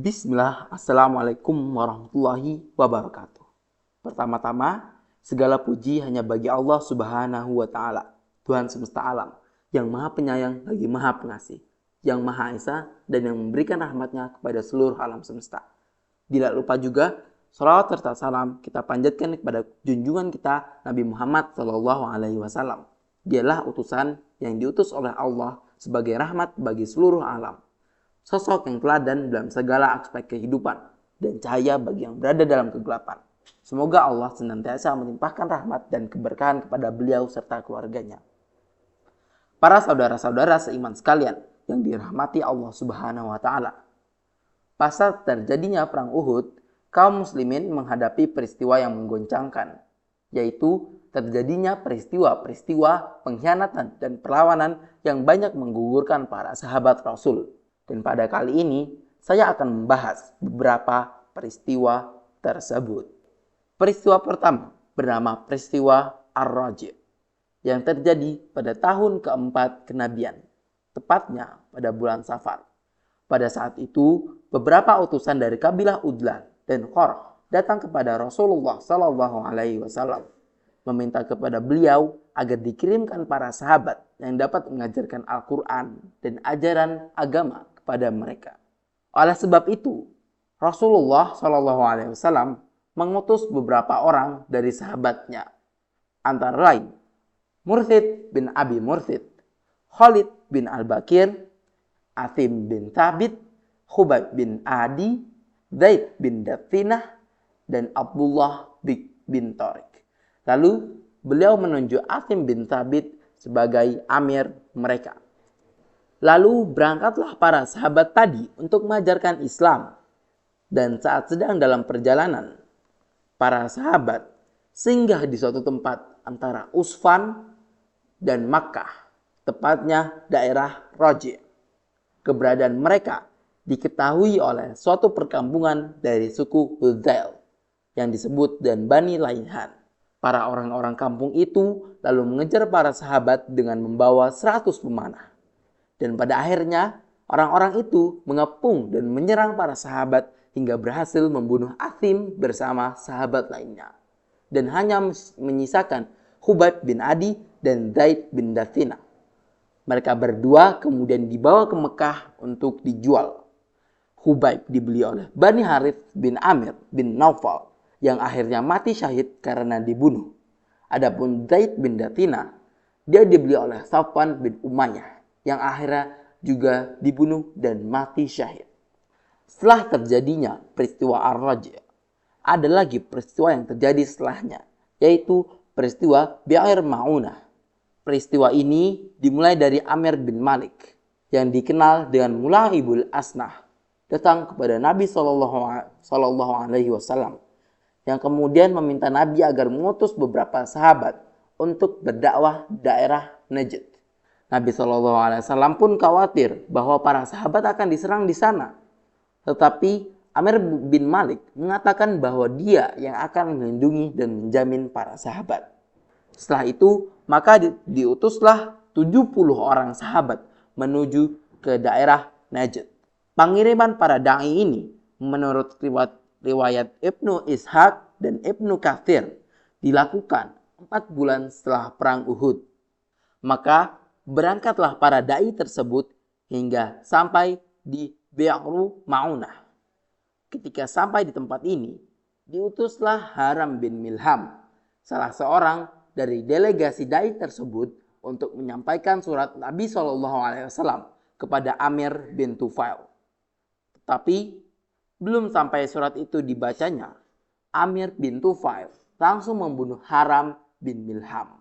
Bismillah, Assalamualaikum warahmatullahi wabarakatuh. Pertama-tama, segala puji hanya bagi Allah Subhanahu wa Ta'ala, Tuhan semesta alam, yang Maha Penyayang lagi Maha Pengasih, yang Maha Esa dan yang memberikan rahmatnya kepada seluruh alam semesta. Tidak lupa juga, salawat serta salam kita panjatkan kepada junjungan kita Nabi Muhammad SAW. Dialah utusan yang diutus oleh Allah sebagai rahmat bagi seluruh alam. Sosok yang teladan dalam segala aspek kehidupan dan cahaya bagi yang berada dalam kegelapan. Semoga Allah senantiasa melimpahkan rahmat dan keberkahan kepada beliau serta keluarganya. Para saudara-saudara seiman sekalian yang dirahmati Allah Subhanahu wa Ta'ala. Pasca terjadinya perang Uhud, kaum muslimin menghadapi peristiwa yang menggoncangkan, yaitu terjadinya peristiwa-peristiwa pengkhianatan dan perlawanan yang banyak menggugurkan para sahabat Rasul. Dan pada kali ini, saya akan membahas beberapa peristiwa tersebut. Peristiwa pertama bernama peristiwa Ar-Raji' yang terjadi pada tahun keempat kenabian, tepatnya pada bulan Safar. Pada saat itu, beberapa utusan dari kabilah Udlan dan Qurah datang kepada Rasulullah SAW, meminta kepada beliau agar dikirimkan para sahabat yang dapat mengajarkan Al-Quran dan ajaran agama pada mereka. Oleh sebab itu, Rasulullah SAW mengutus beberapa orang dari sahabatnya, antara lain Murthid bin Abi Murthid, Khalid bin Al-Bakir, Athim bin Thabit, Khubayb bin Adi, Zaid bin Dathinah, dan Abdullah bin Tariq. Lalu beliau menunjuk Athim bin Thabit sebagai amir mereka. Lalu berangkatlah para sahabat tadi untuk mengajarkan Islam. Dan saat sedang dalam perjalanan, para sahabat singgah di suatu tempat antara Usfan dan Makkah, tepatnya daerah Raji'. Keberadaan mereka diketahui oleh suatu perkampungan dari suku Hudzail yang disebut dan Bani Laihan. Para orang-orang kampung itu lalu mengejar para sahabat dengan membawa 100 pemanah. Dan pada akhirnya, orang-orang itu mengepung dan menyerang para sahabat hingga berhasil membunuh Athim bersama sahabat lainnya. Dan hanya menyisakan Khubayb bin Adi dan Zaid bin Dathinah. Mereka berdua kemudian dibawa ke Mekah untuk dijual. Khubayb dibeli oleh Bani Harith bin Amir bin Naufal yang akhirnya mati syahid karena dibunuh. Adapun Zaid bin Dathinah, dia dibeli oleh Safwan bin Umayyah yang akhirnya juga dibunuh dan mati syahid. Setelah terjadinya peristiwa Ar-Raji', ada lagi peristiwa yang terjadi setelahnya, yaitu peristiwa Bi'ir Ma'unah. Peristiwa ini dimulai dari Amir bin Malik yang dikenal dengan Mula'ibul Asnah, datang kepada Nabi SAW, yang kemudian meminta Nabi agar mengutus beberapa sahabat untuk berdakwah daerah Najd. Nabi SAW pun khawatir bahwa para sahabat akan diserang di sana. Tetapi Amir bin Malik mengatakan bahwa dia yang akan melindungi dan menjamin para sahabat. Setelah itu, maka diutuslah 70 orang sahabat menuju ke daerah Najd. Pengiriman para da'i ini, menurut riwayat Ibnu Ishaq dan Ibnu Katsir, dilakukan 4 bulan setelah perang Uhud. Maka berangkatlah para da'i tersebut hingga sampai di Bi'ru Ma'unah. Ketika sampai di tempat ini, diutuslah Haram bin Milham, salah seorang dari delegasi da'i tersebut, untuk menyampaikan surat Nabi SAW kepada Amir bin Tufail. Tetapi belum sampai surat itu dibacanya, Amir bin Tufail langsung membunuh Haram bin Milham.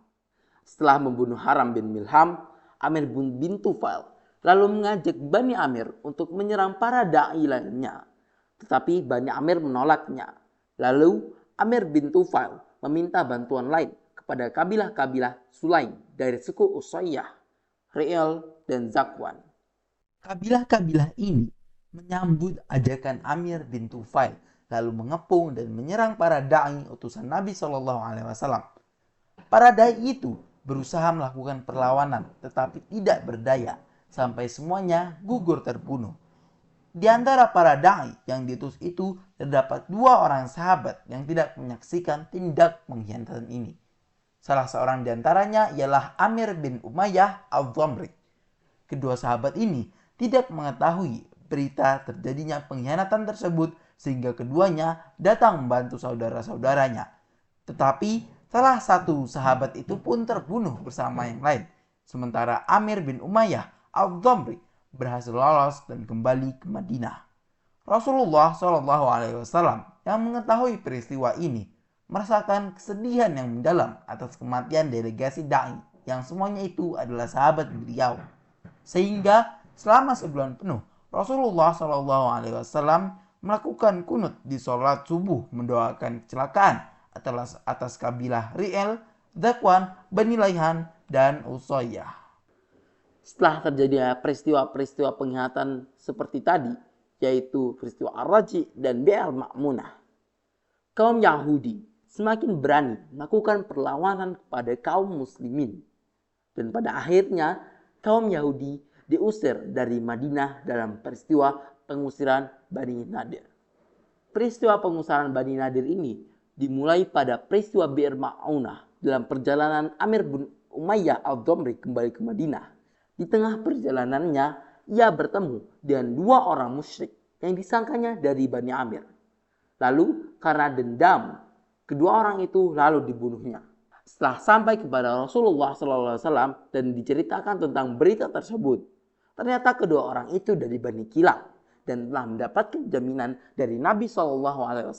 Setelah membunuh Haram bin Milham, Amir bin Tufail lalu mengajak Bani Amir untuk menyerang para da'i lainnya. Tetapi Bani Amir menolaknya. Lalu Amir bin Tufail meminta bantuan lain kepada kabilah-kabilah Sulaim dari suku Usayyah, Ri'il, dan Zakwan. Kabilah-kabilah ini menyambut ajakan Amir bin Tufail, lalu mengepung dan menyerang para da'i utusan Nabi SAW. Para da'i itu berusaha melakukan perlawanan tetapi tidak berdaya sampai semuanya gugur terbunuh. Di antara para da'i yang diutus itu terdapat 2 orang sahabat yang tidak menyaksikan tindak pengkhianatan ini. Salah seorang di antaranya ialah Amir bin Umayyah al-Dhamri. Kedua sahabat ini tidak mengetahui berita terjadinya pengkhianatan tersebut sehingga keduanya datang membantu saudara-saudaranya. Tetapi salah satu sahabat itu pun terbunuh bersama yang lain. Sementara Amir bin Umayyah al-Dhamri berhasil lolos dan kembali ke Madinah. Rasulullah Shallallahu Alaihi Wasallam yang mengetahui peristiwa ini merasakan kesedihan yang mendalam atas kematian delegasi dai yang semuanya itu adalah sahabat beliau. Sehingga selama sebulan penuh Rasulullah Shallallahu Alaihi Wasallam melakukan kunut di sholat subuh mendoakan kecelakaan atas kabilah Ri'el, Zakwan, Bani Laihan, dan Usayyah. Setelah terjadinya peristiwa-peristiwa pengkhianatan seperti tadi, yaitu peristiwa Ar-Raji dan Bi'al Ma'munah, kaum Yahudi semakin berani melakukan perlawanan kepada kaum muslimin. Dan pada akhirnya, kaum Yahudi diusir dari Madinah dalam peristiwa pengusiran Bani Nadir. Peristiwa pengusiran Bani Nadir ini dimulai pada peristiwa Bi'r Ma'unah dalam perjalanan Amir bin Umayyah al-Dhamri kembali ke Madinah. Di tengah perjalanannya, ia bertemu dengan 2 orang musyrik yang disangkanya dari Bani Amir. Lalu karena dendam, kedua orang itu lalu dibunuhnya. Setelah sampai kepada Rasulullah SAW dan diceritakan tentang berita tersebut, ternyata kedua orang itu dari Bani Kilab dan telah mendapatkan jaminan dari Nabi SAW.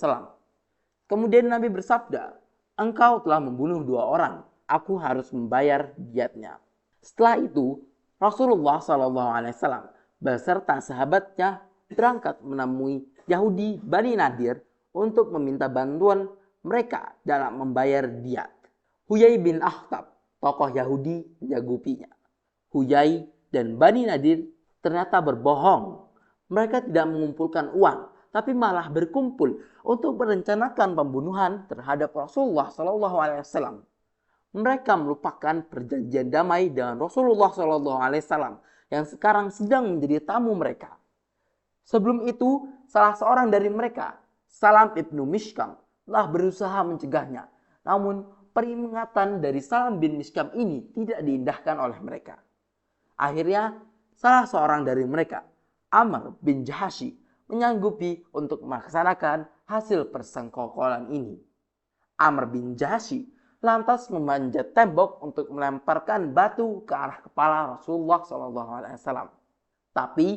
Kemudian Nabi bersabda, "Engkau telah membunuh 2 orang, aku harus membayar diatnya." Setelah itu, Rasulullah SAW beserta sahabatnya berangkat menemui Yahudi Bani Nadir untuk meminta bantuan mereka dalam membayar diat. Huyai bin Akhtab, tokoh Yahudi, menjagupinya. Huyai dan Bani Nadir ternyata berbohong. Mereka tidak mengumpulkan uang, tapi malah berkumpul untuk merencanakan pembunuhan terhadap Rasulullah SAW. Mereka melupakan perjanjian damai dengan Rasulullah SAW yang sekarang sedang menjadi tamu mereka. Sebelum itu, salah seorang dari mereka, Salam ibnu Mishkam, telah berusaha mencegahnya. Namun, peringatan dari Salam bin Mishkam ini tidak diindahkan oleh mereka. Akhirnya, salah seorang dari mereka, Amr bin Jahashi, menyanggupi untuk melaksanakan hasil persengkokolan ini. Amr bin Jahashi lantas memanjat tembok untuk melemparkan batu ke arah kepala Rasulullah SAW. Tapi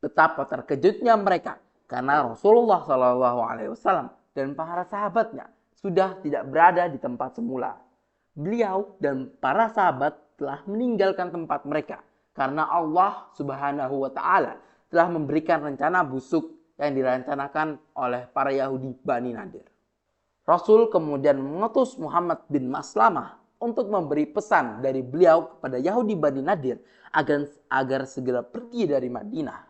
betapa terkejutnya mereka karena Rasulullah SAW dan para sahabatnya sudah tidak berada di tempat semula. Beliau dan para sahabat telah meninggalkan tempat mereka karena Allah Subhanahu wa Ta'ala telah memberikan rencana busuk yang dirancanakan oleh para Yahudi Bani Nadir. Rasul kemudian mengutus Muhammad bin Maslamah untuk memberi pesan dari beliau kepada Yahudi Bani Nadir agar segera pergi dari Madinah.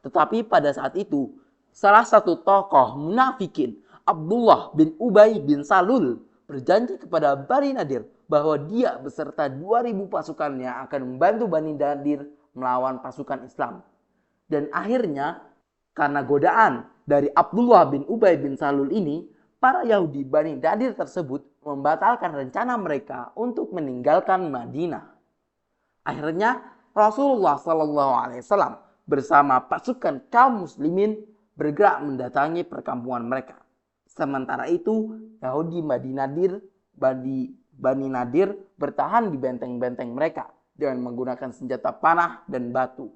Tetapi pada saat itu, salah satu tokoh munafikin, Abdullah bin Ubay bin Salul, berjanji kepada Bani Nadir bahwa dia beserta 2.000 pasukannya akan membantu Bani Nadir melawan pasukan Islam. Dan akhirnya, karena godaan dari Abdullah bin Ubay bin Salul ini, para Yahudi Bani Nadir tersebut membatalkan rencana mereka untuk meninggalkan Madinah. Akhirnya Rasulullah SAW bersama pasukan kaum muslimin bergerak mendatangi perkampungan mereka. Sementara itu Yahudi Bani Nadir bertahan di benteng-benteng mereka dengan menggunakan senjata panah dan batu.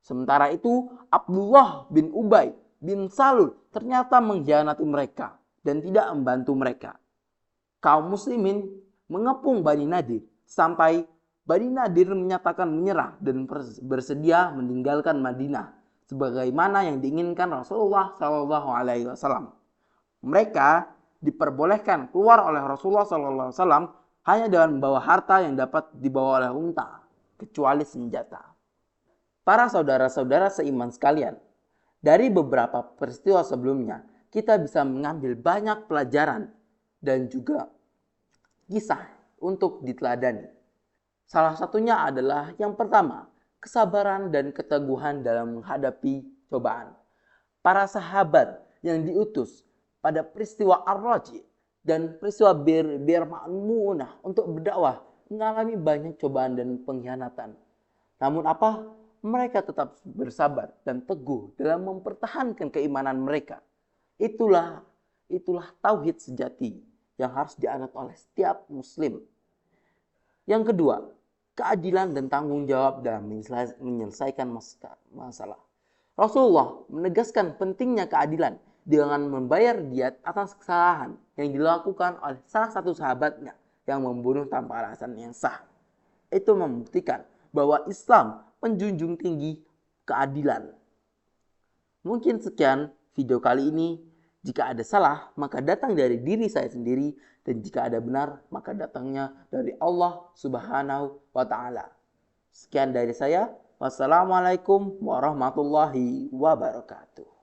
Sementara itu Abdullah bin Ubay bin Salul ternyata mengkhianati mereka dan tidak membantu mereka. Kaum muslimin mengepung Bani Nadir sampai Bani Nadir menyatakan menyerah dan bersedia meninggalkan Madinah sebagaimana yang diinginkan Rasulullah SAW. Mereka diperbolehkan keluar oleh Rasulullah SAW hanya dengan membawa harta yang dapat dibawa oleh unta, kecuali senjata. Para saudara-saudara seiman sekalian, dari beberapa peristiwa sebelumnya, kita bisa mengambil banyak pelajaran dan juga kisah untuk diteladani. Salah satunya adalah yang pertama, kesabaran dan keteguhan dalam menghadapi cobaan. Para sahabat yang diutus pada peristiwa Ar-Raji dan peristiwa Bir Ma'unah untuk berdakwah mengalami banyak cobaan dan pengkhianatan. Namun apa? Mereka tetap bersabar dan teguh dalam mempertahankan keimanan mereka. Itulah tauhid sejati yang harus dianut oleh setiap muslim. Yang kedua, keadilan dan tanggung jawab dalam menyelesaikan masalah. Rasulullah menegaskan pentingnya keadilan dengan membayar diat atas kesalahan yang dilakukan oleh salah satu sahabatnya yang membunuh tanpa alasan yang sah. Itu membuktikan bahwa Islam menjunjung tinggi keadilan. Mungkin sekian video kali ini. Jika ada salah, maka datang dari diri saya sendiri. Dan jika ada benar, maka datangnya dari Allah Subhanahu wa Ta'ala. Sekian dari saya. Wassalamualaikum warahmatullahi wabarakatuh.